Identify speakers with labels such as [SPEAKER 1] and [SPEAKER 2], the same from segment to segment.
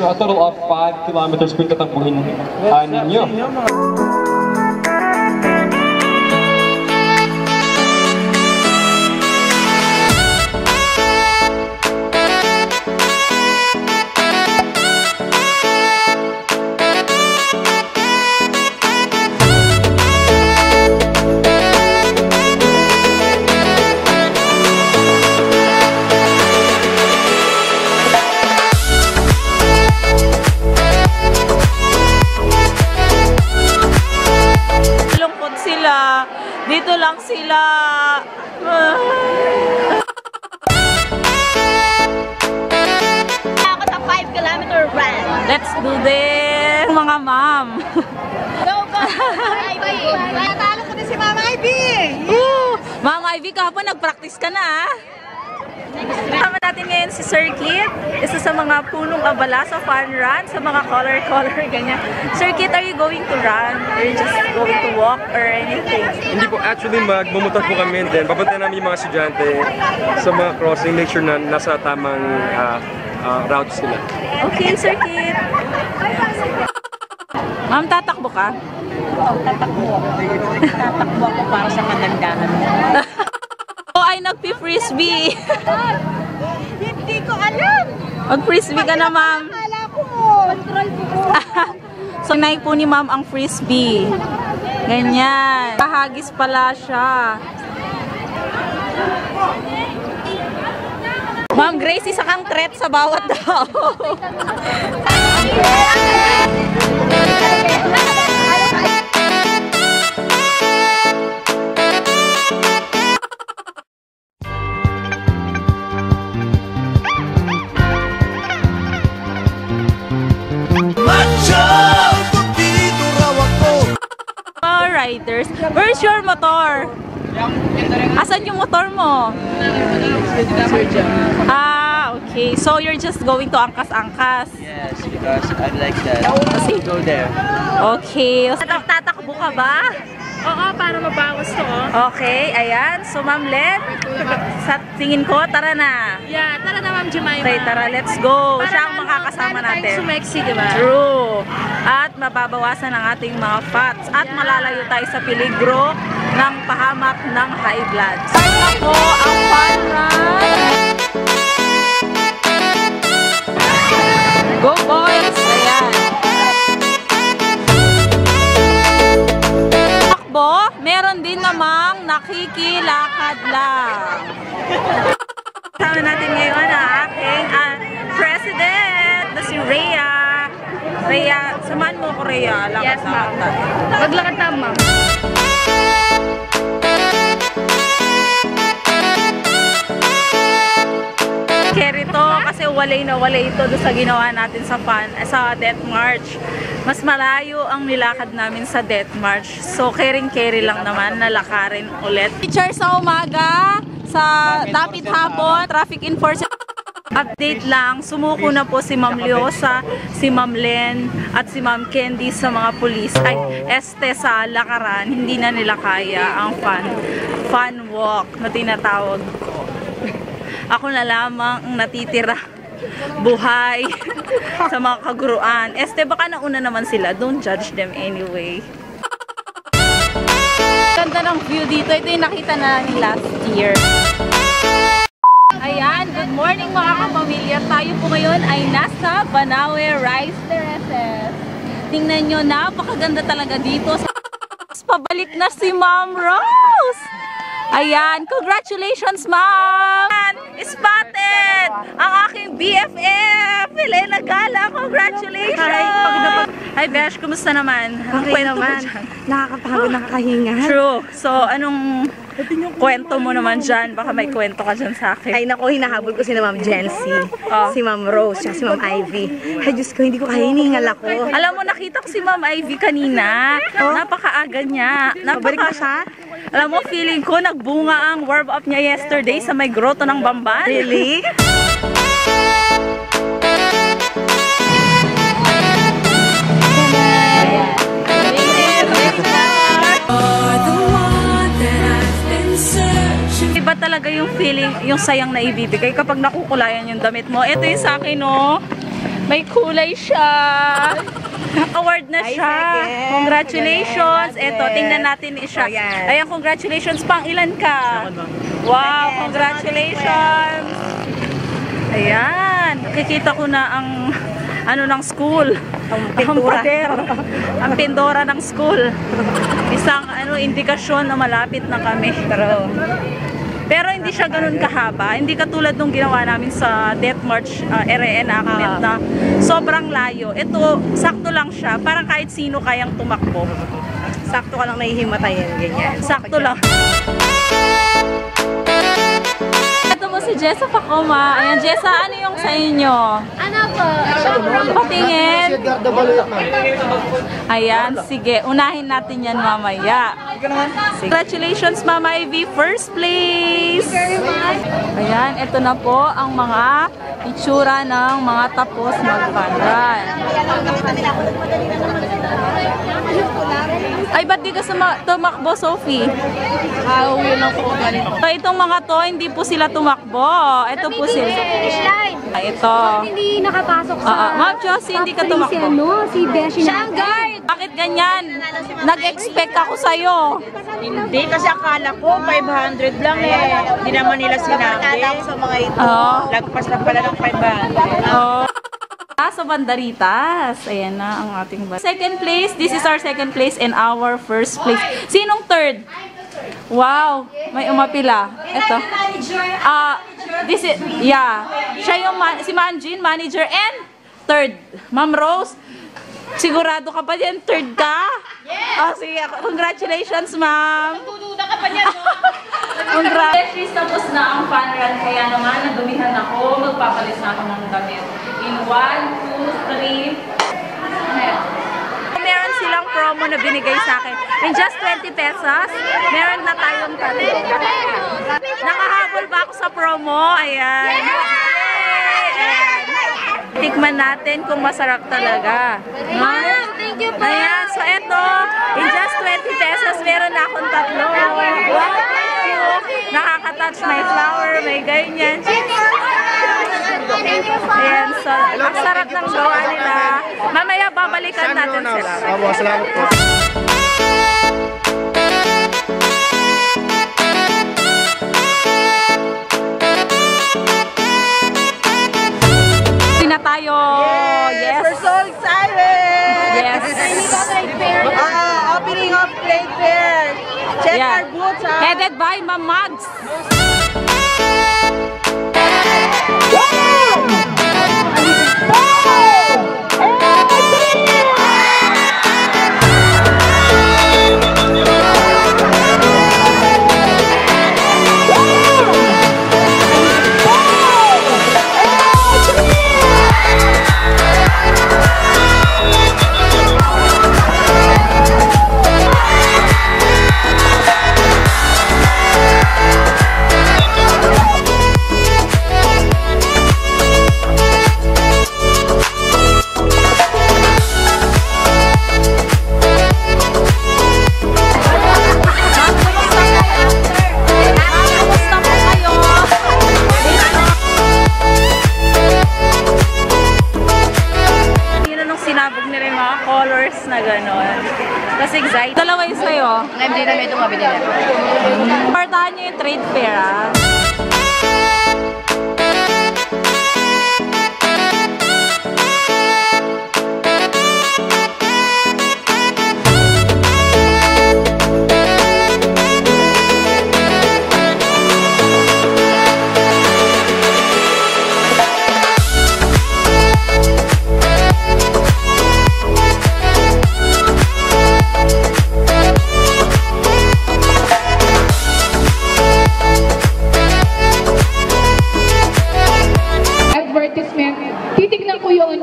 [SPEAKER 1] So a total of 5 kilometers po yung tatakbuhin ninyo.
[SPEAKER 2] Dito lang sila.
[SPEAKER 3] Ako sa 5-kilometer run.
[SPEAKER 2] Let's do this, mga ma'am.
[SPEAKER 3] Go, go! Ivy! Natalo ko din si Mama Ivy!
[SPEAKER 2] Ma'am Ivy, kahapon nag-practice ka na. Kasama natin ngayon si Sir Kit, isa sa mga punong abala sa fun run, sa mga color, ganyan. Sir Kit, are you going to run? Or you just going to walk or anything?
[SPEAKER 4] Hindi po, actually magmumotor po kami din. Papunta namin yung mga estudyante sa mga crossing, make sure na nasa tamang route sila.
[SPEAKER 2] Okay, Sir Kit. Ma'am, tatakbo ka?
[SPEAKER 5] Tatakbo ako para sa kagandahan mo.
[SPEAKER 2] Ay, nagpi-frisbee.
[SPEAKER 3] Hindi ko alam!
[SPEAKER 2] Mag-frisbee ka na, ma'am.
[SPEAKER 3] Akala ko, control ko.
[SPEAKER 2] So, naik po ni ma'am ang frisbee. Ganyan. Kahagis pala siya. Ma'am Grace, isa kang threat sa bawat tao. Riders. Where's your motor? Asan yung motor mo? Ah, okay. So you're just going to angkas-angkas?
[SPEAKER 6] Yes, because I like that.
[SPEAKER 2] Kasi
[SPEAKER 6] Go there.
[SPEAKER 2] okay. Tatakbo ka ba?
[SPEAKER 5] Oo, para mabawas to.
[SPEAKER 2] Okay, ayan. So Ma'am Len, sa tingin ko, tara na.
[SPEAKER 5] Yeah, tara na Ma'am Jemima.
[SPEAKER 2] Okay, tara, let's go. Siya ang makakasama natin.
[SPEAKER 5] Sumeksi, di ba?
[SPEAKER 2] True. At mababawasan ang ating mga fats. At malalayo tayo sa peligro ng pahamak ng high blood. Start na po ang fun run. Go boys! Ayan. Takbo, meron din namang nakikilakad lang. Kasama natin ngayon ang aking president na si Rhea. Rhea, samahan mo ko Rhea.
[SPEAKER 5] Yes, ma'am. Maglakad tayo, ma'am.
[SPEAKER 2] Carry to kasi walay na walay ito doon sa ginawa natin sa Death March. Mas malayo ang nilakad namin sa Death March. So carry lang naman, nalakarin ulit. Teacher sa umaga, sa Dapit hapon, traffic enforcer. Update lang, sumuko na po si Ma'am Liosa, si Ma'am Len, at si Ma'am Candy sa mga pulis. Ay, sa lakaran, hindi na nila kaya ang fun walk na tinatawag ko. Ako na lamang ang natitira buhay sa mga kaguruan. Baka nauna naman sila. Don't judge them anyway. Ganda ng view dito. Ito yung nakita na ni last year. Ayan, good morning mga kapamilya. Tayo po ngayon ay nasa Banawe Rice Terraces. Tingnan nyo, napakaganda talaga dito. Pabalik na si Ma'am Rose. Ayan, congratulations Ma'am! Spotted! Ang aking BFF! Helena Gala, congratulations! Hi Besh, kumusta naman?
[SPEAKER 5] Okay naman. Nakakapagod, nakakahinga.
[SPEAKER 2] True. So, anong kwento mo naman dyan? Baka may kwento ka dyan sa akin.
[SPEAKER 5] Ay nako, hinahabol ko si Ma'am Jency, si Ma'am Rose, si Ma'am Ivy. Ay Diyos ko, hindi ko kaya, hinihingal ako.
[SPEAKER 2] Alam mo, nakita ko si Ma'am Ivy kanina. Napakaaga niya.
[SPEAKER 5] Pabalik ba siya?
[SPEAKER 2] Alam mo, feeling ko nagbunga ang warm up niya yesterday sa may grotto ng Bamban.
[SPEAKER 5] Really?
[SPEAKER 2] Iba talaga yung feeling, yung sayang na ibibigay kapag nakukulayan yung damit mo. Ito yung sa akin, no? May kulay siya. Award na siya.
[SPEAKER 5] second.
[SPEAKER 2] Congratulations.
[SPEAKER 5] Galing,
[SPEAKER 2] Ito, tingnan natin siya.
[SPEAKER 5] Oh, yan.
[SPEAKER 2] Ayan, congratulations. Pang ilan ka? Wow, congratulations. Ayan. Nakikita ko na ang ng school. Ang pader. Ang tindora ng school. Isang indikasyon na malapit na kami. Pero hindi siya ganun kahaba. Hindi katulad nung ginawa namin sa Death March reenactment na sobrang layo. Ito, sakto lang siya. Parang kahit sino kayang tumakbo.
[SPEAKER 5] Sakto ka lang nahihimatayin, ganyan.
[SPEAKER 2] Sakto lang. Ito mo si Jessa Pacoma. Ayan, Jessa, ano yung sa inyo?
[SPEAKER 3] Ano po?
[SPEAKER 2] Patingin. Ayan, sige. Unahin natin yan mamaya. Congratulations, Mama Ivy. First place. Ayan, ito na po ang mga itsura ng mga tapos mag-funrun. Ay, ba't di ka tumakbo, Sophie?
[SPEAKER 5] Yun lang po.
[SPEAKER 2] So, itong mga to, hindi po sila tumakbo. Ito po sila.
[SPEAKER 3] Finish line.
[SPEAKER 2] Ay, ito.
[SPEAKER 3] Hindi nakapasok sa...
[SPEAKER 2] Ma'am Josie, hindi ka tumakbo.
[SPEAKER 3] Si Beshi na. Guard!
[SPEAKER 2] Bakit ganyan? Nag-expect ako sa'yo.
[SPEAKER 7] Hindi, kasi akala ko 500 lang eh. Hindi naman nila sinabi.
[SPEAKER 5] Sa mga ito.
[SPEAKER 2] Oo.
[SPEAKER 7] Lagpas na pala ng 500.
[SPEAKER 2] Oh. Sa Bandaritas. Ayan na ang ating second place. This is our second place and our first place. Sinong third? Wow. May umapila. Ito. This is, yeah. Siya yung, si Manjin, manager, and third. Ma'am Rose, sigurado ka pa din, third ka? Yes! Sige, congratulations, ma'am.
[SPEAKER 3] Tududa ka pa niya, no?
[SPEAKER 2] Congratulations, tapos na ang fun run. Kaya naman, nadumihan ako. Magpapalis na ako ng damit. In 1, 2, 3. Meron silang promo na binigay sa akin. In just 20 pesos, meron na tayong tatlo. Nakahabol ba ako sa promo? Ayan. Ayan. Tikman natin kung masarap talaga.
[SPEAKER 3] Ma'am, thank you po.
[SPEAKER 2] Ayan, so eto, in just 20 pesos, meron na akong tatlo. Wow, thank you. Nakaka-touch my flower, may ganyan. Ayan, so, ang sarap ng gawa nila. Mamaya babalikan natin sila.
[SPEAKER 4] Salamat po.
[SPEAKER 2] Na tayo. Yes.
[SPEAKER 7] We're so excited!
[SPEAKER 2] Yes.
[SPEAKER 7] Opening of trade fair. Check
[SPEAKER 2] Yeah.
[SPEAKER 7] our booths, ha?
[SPEAKER 2] Headed by Ma'am Mags. Na gano'n. Tapos excited. Dalawa yung sa'yo.
[SPEAKER 5] Hindi na may itong mabili na.
[SPEAKER 2] Partahan nyo yung trade fair, ah.
[SPEAKER 8] Titignan ko yung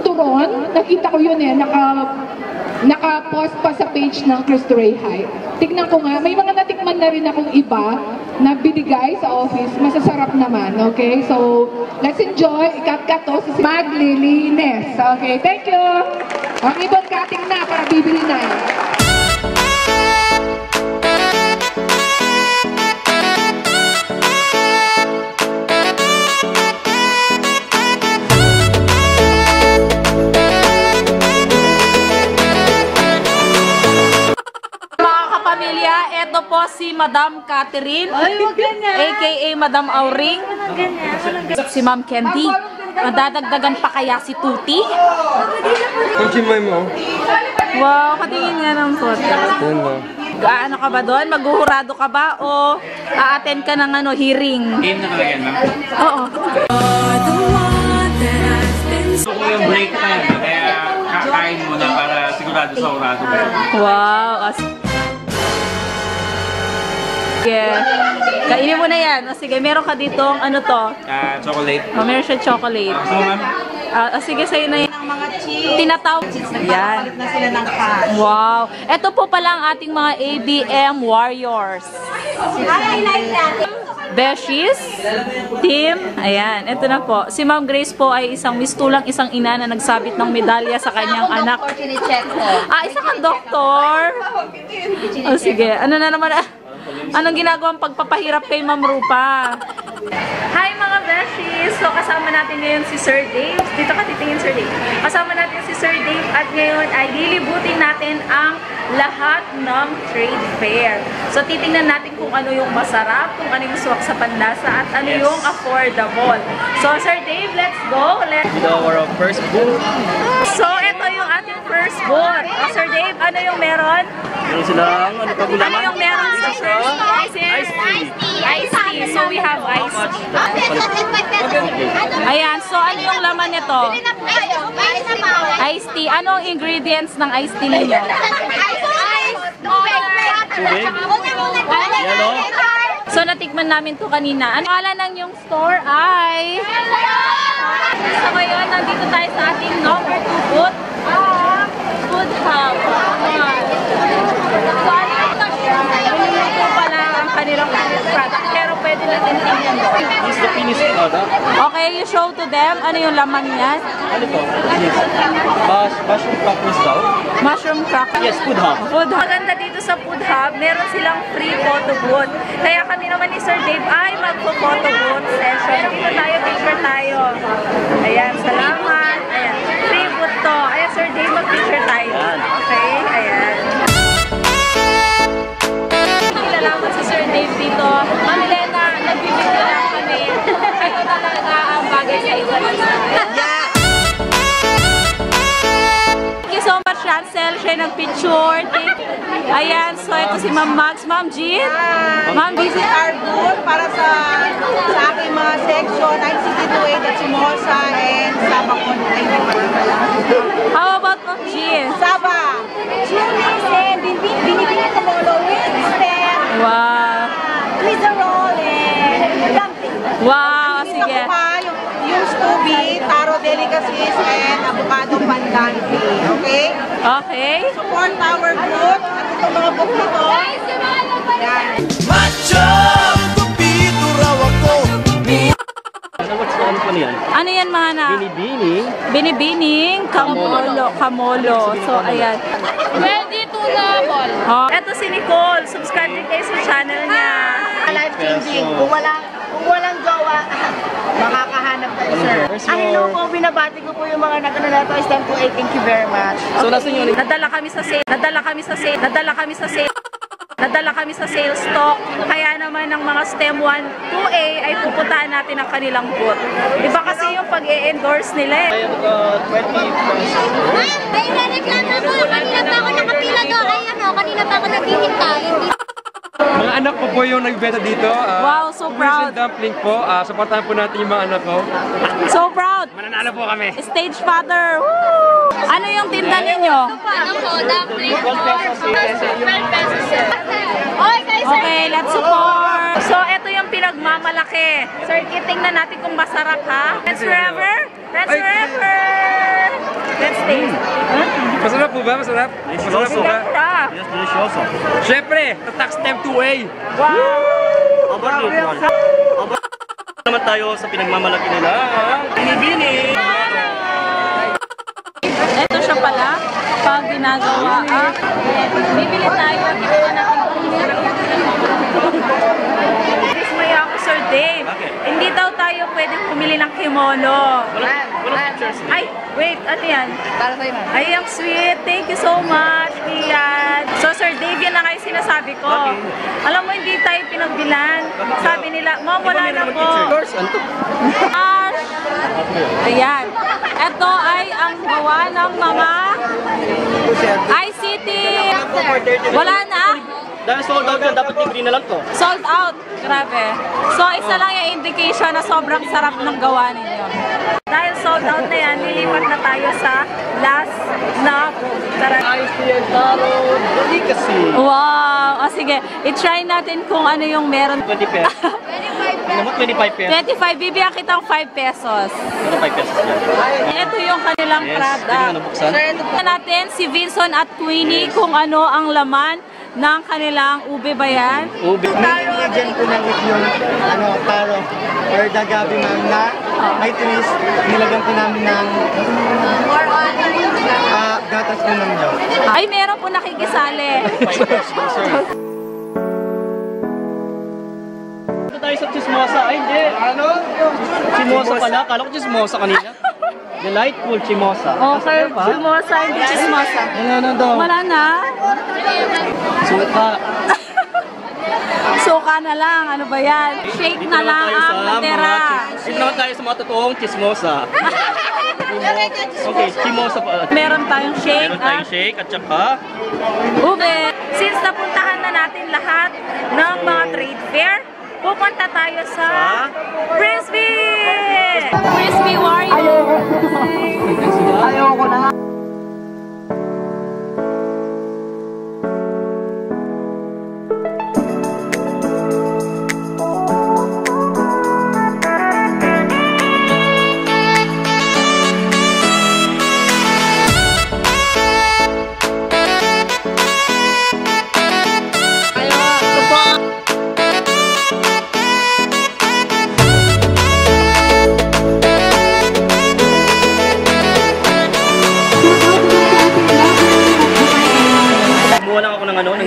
[SPEAKER 8] turon, nakita ko yun naka-post pa sa page ng Cristo Rey High. Tignan ko nga, may mga natikman na rin akong iba na binigay sa office, masasarap naman, okay? So, let's enjoy, ikat-kat to si Maglilines, okay? Thank you! Ang ibon cutting na para bibili na.
[SPEAKER 2] Madam Catherine, aka Madam Auring. Si Ma'am Candy. Madadagdagan pa kaya si Tuti?
[SPEAKER 4] Ang chimay mo.
[SPEAKER 2] Wow, katingin nga ng photo.
[SPEAKER 4] Yan na.
[SPEAKER 2] Ano ka ba doon? Maghuhurado ka ba o a-attend ka ng hearing?
[SPEAKER 6] Game na talaga yan, ma'am.
[SPEAKER 2] Oo.
[SPEAKER 6] Gusto ko yung break time, kaya kakain muna para sigurado sa urado.
[SPEAKER 2] Wow. Sige. Kainin mo na yan. O, sige, meron ka ditong ano to?
[SPEAKER 6] Chocolate.
[SPEAKER 2] O, meron siya chocolate.
[SPEAKER 6] Gusto mo, ma'am?
[SPEAKER 2] Sige, sa'yo na yan.
[SPEAKER 7] Mga cheese.
[SPEAKER 2] Tinatawag. Yan.
[SPEAKER 7] Palit na sila ng cash.
[SPEAKER 2] Wow. Ito po pala ang ating mga ABM Warriors. Beshies, team, ayan, ito na po. Si Ma'am Grace po ay isang mistulang isang ina na nagsabit ng medalya sa kanyang anak. Isa kang doktor. O sige, ano na naman, anong ginagawang pagpapahirap kay Ma'am Rupa? Hi mga Beshies! So kasama natin ngayon si Sir Dave. Dito ka titingin, Sir Dave. Kasama natin si Sir Dave at ngayon ay lilibutin natin ang lahat ng trade fair. So titingnan natin kung ano yung masarap, kung ano yung swak sa panlasa at ano yung affordable. So Sir Dave, let's go!
[SPEAKER 6] Our first booth.
[SPEAKER 2] So ito yung ating first booth. Sir Dave, ano yung meron?
[SPEAKER 6] Meron silang, ano pa
[SPEAKER 2] Ano yung meron sa first booth? Ice tea. So we have ice tea. Ayan, so ano yung laman nito? Ice tea. Anong ingredients ng ice tea ninyo?
[SPEAKER 6] Tubig? Yellow?
[SPEAKER 2] So natikman namin to kanina. Ano pala ng yung store ay? So ngayon, nandito tayo sa ating number 2 booth. Food Hub. So ano yung pala ang kanilang product. Pero pwede natin tingnan doon.
[SPEAKER 6] This is the finished product.
[SPEAKER 2] Okay, you show to them. Ano yung laman niya?
[SPEAKER 6] Ano to? Mushroom crackers daw?
[SPEAKER 2] Mushroom crackers.
[SPEAKER 6] Yes, Food Hub.
[SPEAKER 2] Food Hub. Maganda dito sa Food Hub, meron silang free photo booth. Kaya kami naman ni Sir Dave ay magpo-photo booth session. Dito tayo, picture tayo. Ayan, salamat. Ayan, free booth to. Ayan, Sir Dave, mag-picture tayo. Okay, ayan. Kilalaman si Sir Dave dito. Ma'am Lena, nagbibigyo lang kami. Ito talaga ang bagay sa isa't isa. Thank you so much, Chancel. Siya nag-picture. Ayan, so ito si Ma'am Max. Ma'am Jean? Ma'am,
[SPEAKER 7] Visit our booth para sa aking mga section, ICT2A, at Simosa, and Saba ko.
[SPEAKER 2] How about Ma'am Jean?
[SPEAKER 7] Saba! Binibigyan ko mo
[SPEAKER 2] Wow.
[SPEAKER 7] with a roll and dumpling.
[SPEAKER 2] Wow, sige.
[SPEAKER 7] Yung Scooby, Taro Delicacies, and Avocado Pandan Tea. Okay?
[SPEAKER 2] Okay.
[SPEAKER 7] Support our booth at itong mga book nito. Yan.
[SPEAKER 6] Ano pa niyan?
[SPEAKER 2] Ano yan, Mana?
[SPEAKER 6] Bini-bini.
[SPEAKER 2] Binibining Kamolo. So, ayan.
[SPEAKER 8] Ready to level.
[SPEAKER 2] Oh. Ito si Nicole. Subscribe din kayo sa channel niya.
[SPEAKER 7] Life-changing. Kung walang jowa, makakahanap kayo, sir. Hello po, binabati ko po yung mga nag-ano to. STEM 2A, thank you very much.
[SPEAKER 2] So, nadala kami sa sale. Nadala kami sa sales stock. Kaya naman ng mga STEM 1, 2A ay pupuntahan natin ang kanilang booth. Iba kasi yung pag-e-endorse nila eh.
[SPEAKER 6] 20 pesos.
[SPEAKER 3] May nareklamo ko. Kanina pa ako nakapila to. Kanina pa ako naghihintay.
[SPEAKER 4] Mga anak ko po yung nagbenta dito.
[SPEAKER 2] Wow, so proud.
[SPEAKER 4] Dumpling po. Supportahan po natin yung mga anak ko.
[SPEAKER 2] So proud.
[SPEAKER 4] Mananalo po kami.
[SPEAKER 2] Stage father. Woo! Ano yung tinda ninyo?
[SPEAKER 3] Ano po? Dumpling.
[SPEAKER 6] 12 pesos.
[SPEAKER 3] 12 pesos, sir. Okay, guys, sir.
[SPEAKER 2] Okay, let's support. So, ito yung pinagmamalaki. Sir, tingnan natin kung masarap ha. Let's forever. Let's forever. Let's taste.
[SPEAKER 4] Masarap po ba? Masarap? Masarap po ba?
[SPEAKER 2] Sarap.
[SPEAKER 6] Yes, delicioso.
[SPEAKER 4] Siyempre, tatak STEM 2A.
[SPEAKER 2] Wow.
[SPEAKER 6] Naman tayo sa pinagmamalaki nila. Bini-bini.
[SPEAKER 2] Ito siya pala. Pag ginagawa. Bibili tayo at ito natin. Maya ako Sir Dave. Hindi daw tayo pwedeng pumili ng kimono. Ay, wait, ano yan?
[SPEAKER 7] Para sa'yo, ma'am.
[SPEAKER 2] Ay, ang sweet. Thank you so much, Ian. So, Sir Dave, yan na kayo sinasabi ko. Alam mo, hindi tayo pinagbilan. Sabi nila, Ma'am, wala na po. Ayan. Ito ay ang gawa ng mga ICT. Wala na.
[SPEAKER 9] Dahil sold out yan, dapat libre na lang to.
[SPEAKER 2] Sold out. Grabe. So, isa lang yung indication na sobrang sarap ng gawa ninyo. Dahil sold out na yan, lilipat na tayo sa last na tara. Wow! O sige, i-try natin kung ano yung meron.
[SPEAKER 9] 20 pesos. 25 pesos.
[SPEAKER 2] 25, bibigyan kitang 5 pesos.
[SPEAKER 9] Ano 5 pesos yan?
[SPEAKER 2] Ito yung kanilang product.
[SPEAKER 9] Pwede mo nabuksan?
[SPEAKER 2] Tignan natin si Vinson at Queenie kung ano ang laman ng kanilang ube ba yan?
[SPEAKER 9] Ube.
[SPEAKER 10] Dyan po ng yung taro or dagabi ma'am na may twist. Nilagyan po namin ng gatas po ng jaw.
[SPEAKER 2] Ay, meron po nakikisali.
[SPEAKER 9] Ito tayo sa chismosa. Ay, hindi. Ano? Chismosa pala. Kala ko chismosa kanina. Delightful chimosa.
[SPEAKER 2] Okay, chismosa, hindi chismosa. Wala na.
[SPEAKER 9] Suka.
[SPEAKER 2] Suka na lang. Ano ba yan? Shake na lang ang matera.
[SPEAKER 9] Dito naman tayo sa mga totoong chismosa. Okay, chimosa pa.
[SPEAKER 2] Meron tayong shake.
[SPEAKER 9] Meron tayong shake at saka
[SPEAKER 2] ube. Since napuntahan na natin lahat ng mga trade fair, pupunta tayo sa Frisbee! Frisbee Warrior!
[SPEAKER 10] Ayoko na.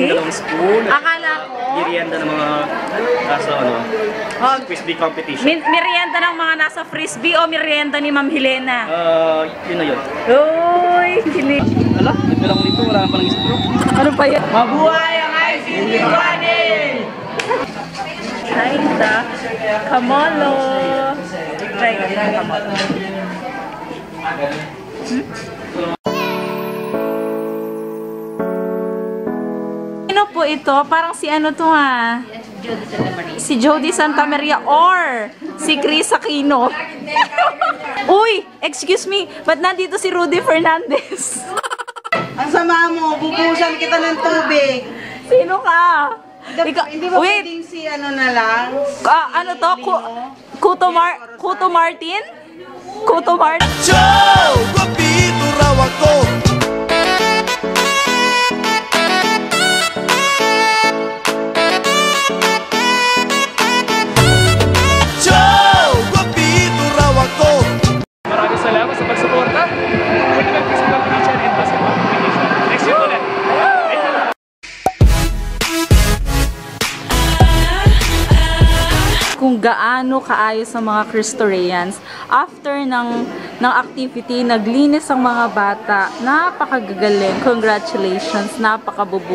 [SPEAKER 9] ng dalawang spoon.
[SPEAKER 2] Akala ko.
[SPEAKER 9] Merienda ng mga nasa Frisbee competition.
[SPEAKER 2] Merienda ng mga nasa Frisbee o merienda ni Ma'am Helena?
[SPEAKER 9] Yun na yun.
[SPEAKER 2] Uy, kilig.
[SPEAKER 9] Ala, nagdala ko dito, wala palang straw.
[SPEAKER 2] Ano pa yan?
[SPEAKER 7] Mabuhay ang ICT Running!
[SPEAKER 2] Try the kamolo. Try the kamolo. Sino po ito? Parang si ano to ha? Si Jody Santa Maria or si Chris Aquino. Uy! Excuse me, ba't nandito si Rudy Fernandez?
[SPEAKER 7] Ang sama mo, bubusan kita ng tubig.
[SPEAKER 2] Sino ka?
[SPEAKER 7] Hindi ba pwedeng si ano na lang?
[SPEAKER 2] Ano to? Kuto Martin? Kuto Martin?
[SPEAKER 11] Ciao! Guapito raw ako! Ciao! Guapito raw ako!
[SPEAKER 4] Maraming salamat sa pagsuporta. Pwede lang Frisbee Competition and Basketball Competition. Next year ulit.
[SPEAKER 2] Kung gaano kaayos ang mga Cristoreans. After ng activity, naglinis ang mga bata. Napakagagaling. Congratulations. Napakabubu.